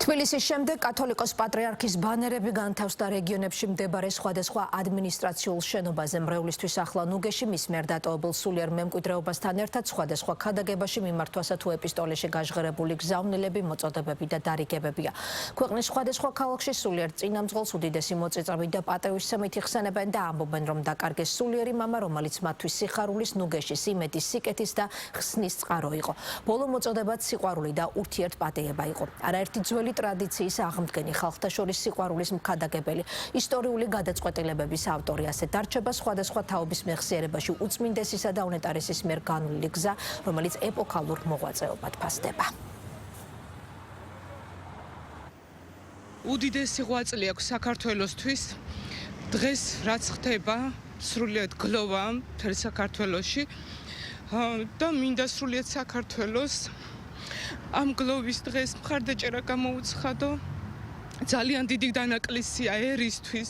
თბილისის შემდეგ კათოლიკოს პატრიარქის ბანერები განთავსდა რეგიონებში მდებარე სხვადასხვა ადმინისტრაციულ შენობაზე. მრევლისთვის ახლა ნუგეში მის მიერ დატოვებულ სულიერ მემკვიდრეობასთან ერთად სხვადასხვა ქადაგებაში მიმართვასა თუ ეპისტოლეში გაჟღერებული გზავნილები, მოწოდებები და დარიგებებია. ქვეყნის სხვადასხვა ქალაქში სულიერ წინამძღოლს უდიდესი მოწიწებით და პატივისცემით იხსენებენ და ამბობენ, რომ დაკარგეს სულიერი მამა, რომელიც მათთვის სიხარულის, ნუგეშის, იმედის, სიკეთის და ხსნის წყარო იყო. ბოლო მოწოდებაც სიყვარული და ურთიერთპატიება იყო. არაერთი ძველი ტრადიციის აღმდგენი, ხალხთა შორის სიყვარულის მქადაგებელი, ისტორიული გადაწყვეტილებების ავტორი, ასე დარჩება სხვადასხვა თაობის მეხსიერებაში უწმინდესისა და უნეტარესის მიერ განვლილი გზა, რომელიც ეპოქალურ მოღვაწეობად ფასდება. უდიდესი ღვაწლი აქვს საქართველოსთვის. დღეს რაც ხდება, სრულიად გლოვა მთელ საქართველოში და მინდა სრულიად საქართველოს ამ გლოვის დღეს მხარდაჭერა გამოუცხადო. ძალიან დიდი დანაკლისია ერისთვის,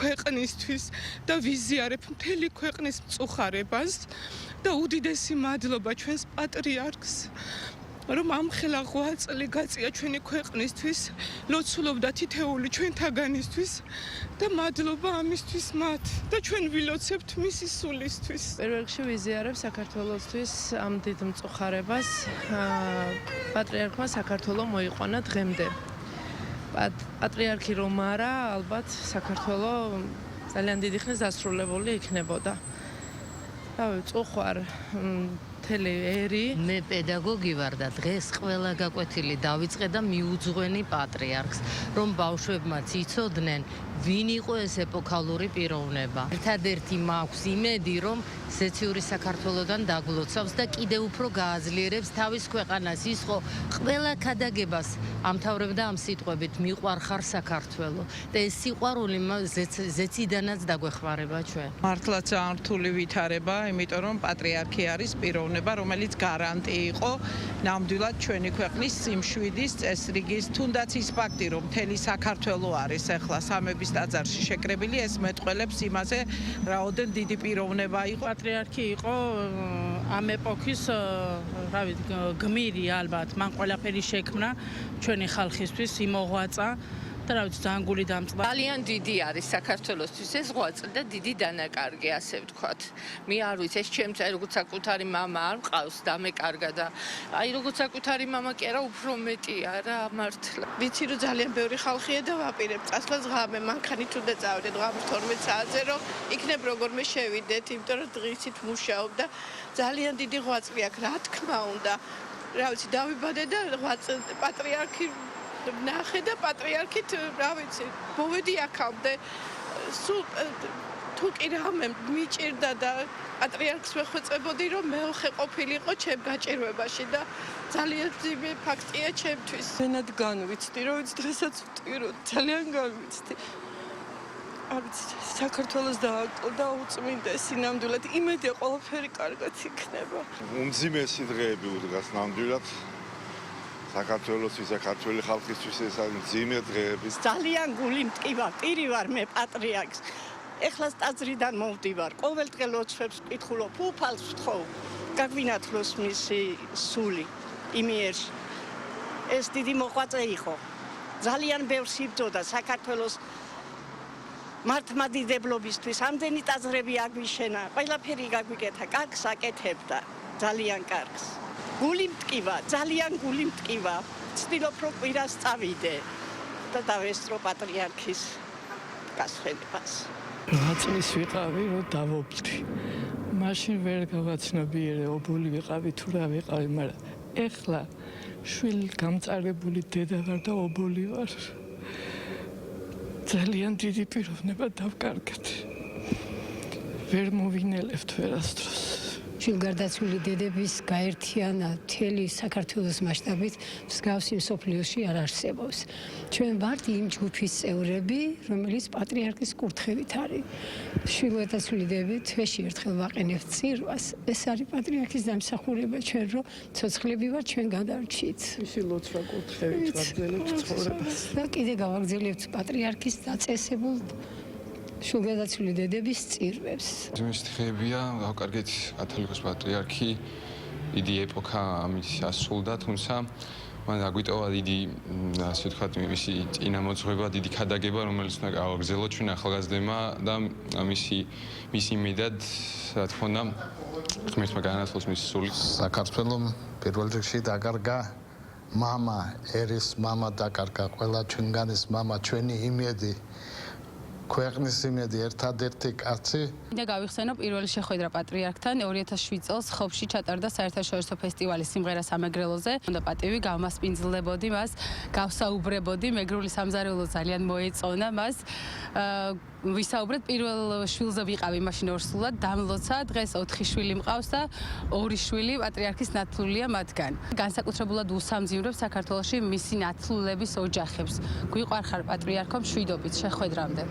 ქვეყნისთვის და ვიზიარებ მთელი ქვეყნის მწუხარებას და უდიდესი მადლობა ჩვენს პატრიარქს, რომ ამხელა ღვაწლი გაწია ჩვენი ქვეყნისთვის, ლოცულობდა თითეული ჩვენთაგანისთვის და მადლობა ამისთვის მათ და ჩვენ ვილოცებთ მისი სულისთვის. პირველ რიგში ვიზიარებ საქართველოსთვის ამ დიდ მწუხარებას. პატრიარქმა საქართველო მოიყვანა დღემდე. პატრიარქი რომ არა, ალბათ საქართველო ძალიან დიდი ხნის დასრულებული იქნებოდა. რავი, წუხვარ მთელი ერი. მე პედაგოგი ვარ და დღეს ყველა გაკვეთილი დავიწყე და მიუძღვენი პატრიარქს, რომ ბავშვებმაც იცოდნენ, ვინ იყო ეს ეპოქალური პიროვნება. ერთადერთი მაქვს იმედი, რომ ზეციური საქართველოდან დაგლოცავს და კიდევ უფრო გააძლიერებს თავის ქვეყანას. ის ხო ყველა ქადაგებას ამთავრებდა ამ სიტყვებით, მიყვარხარ საქართველო. და ეს სიყვარული ზეციდანაც დაგვეხმარება ჩვენ. მართლაც ძალიან რთული ვითარება, იმიტომ რომ პატრიარქი არის პიროვნება, რომელიც გარანტი იყო ნამდვილად ჩვენი ქვეყნის სიმშვიდის, წესრიგის, თუნდაც ის ფაქტი, რომ მთელი საქართველო არის ახლა სამების ტაძარში შეკრებილი, ეს მეტყველებს იმაზე, რაოდენ დიდი პიროვნება იყო. პატრიარქი იყო ამ ეპოქის, რავი, გმირი ალბათ, მან ყველაფერი შექმნა ჩვენი ხალხისთვის, იმოღვაწა და რავი, ძალიან გული დამწყდა. ძალიან დიდი არის საქართველოსთვის ეს ღვაწლი და დიდი დანაკარგი, ასე ვთქვათ. მე არ ვიცი, ეს ჩემს როგორც საკუთარი მამა არ მყავს და მე კარგა და აი როგორც საკუთარი მამა კი არა, უფრო მეტია რა, მართლა. ვიცი რომ ძალიან ბევრი ხალხია და ვაპირებ წასვლას ღამე, მანქანით უნდა წავიდეთ ღამის 12 საათზე, რომ იქნებ როგორმე შევიდეთ, იმიტომ რომ დღისით მუშაობ და ძალიან დიდი ღვაწლი აქვს, რა თქმა უნდა. რა ვიცი, დავიბადე და პატრიარქი ნახე და პატრიარქით, რა ვიცი, მოვედი აქამდე. სულ თუ კი რამე მიჭირდა და პატრიარქს ვეხვეწებოდი, რომ მეოხე ყოფილიყო ჩემ გაჭირვებაში და ძალიან ძიმე ფაქტია ჩემთვის. მენად განვიცდი, რომ დღესაც ვტირო, ძალიან განვიცდი. არ ვიცი, საქართველოს და უწმინდესი ნამდვილად იმედია ყველაფერი კარგად იქნება. უმძიმესი დღეები უდგას ნამდვილად. საქართველოსთვის, საქართველოს ხალხისთვის ეს არის მძიმე დღეები. ძალიან გული მტკივა, პირი ვარ მე პატრიარქს. ეხლა ტაძრიდან მოვდივარ, ყოველდღე ლოცვებს ვკითხულობ, უფალს ვთხოვ, გაგვინათლოს მისი სული იმიერში. ეს დიდი მოღვაწე იყო. ძალიან ბევრს იბრძოდა საქართველოს მართლმადიდებლობისთვის, ამდენი ტაძრები აგვიშენა, ყველაფერი გაგვიკეთა, კარგს აკეთებდა, ძალიან კარგს. გული მტკივა, ძალიან გული მტკივა. ვცდილობ რომ კვირას წავიდე და დავესწრო პატრიარქის გასვენებას. რაწლის ვიყავი, რომ დავობლდი. მაშინ ვერ გავაცნობიერე, ობოლი ვიყავი თუ რა ვიყავი, მაგრამ ეხლა შვილი გამწარებული დედა ვარ და ობოლი ვარ. ძალიან დიდი პიროვნება დავკარგეთ. ვერ მოვინელებთ ვერასდროს. შვილგარდაცვლილი დედების გაერთიანა მთელი საქართველოს მასშტაბით მსგავსი მსოფლიოში არ არსებობს. ჩვენ ვართ იმ ჯგუფის წევრები, რომელიც პატრიარქის კურთხევით არის. შვილგარდაცვლილი დედები თვეში ერთხელ ვაყენებთ წირვას. ეს არის პატრიარქის დამსახურება, ჩვენ რომ ცოცხლები ვართ, ჩვენ გადარჩით. ისი ლოცვა კურთხევით ვაგრძელებთ ცხოვრებას. და კიდე გავაგრძელებთ პატრიარქის დაწესებულ შვილგარდაცვლილი დედების წირვებს. ძიმეს დღეებია, გავკარგეთ კათოლიკოს პატრიარქი, დიდი ეპოქა ამის ასრულდა, თუმცა მან აგვიტოვა დიდი, ასე ვთქვათ, მისი წინამოძღვება, დიდი ქადაგება, რომელიც უნდა გავაგრძელო ჩვენ ახალგაზრდებმა და მისი მიდად, რა თქმა უნდა, ღმერთმა განაცხადოს მისი სული. საქართველოს პირველ რიგში დაკარგა мама, ერის мама დაკარგა, ყველა ჩვენგანის мама, ჩვენი იმედი. ქვეყნის იმედი ერთადერთი კაცი. და გავიხსენო პირველი შეხვედრა პატრიარქთან 2007 წელს ხობში ჩატარდა საერთაშორისო ფესტივალი სიმღერა სამეგრელოზე. უნდა პატივი გავმასპინძლებოდი მას, გავსაუბრებოდი, მეგრული სამზარეულო ძალიან მოეწონა მას. ვისაუბრეთ პირველ შვილზე ვიყავი მაშინ ორსულად, დამლოცა, დღეს 4 შვილი მყავს და 2 შვილი პატრიარქის ნათლულია მათგან. განსაკუთრებულად უსამძიმრებს საქართველოში მისი ნათლულების ოჯახებს. გვიყვარხარ პატრიარქო მშვიდობით შეხვედრამდე.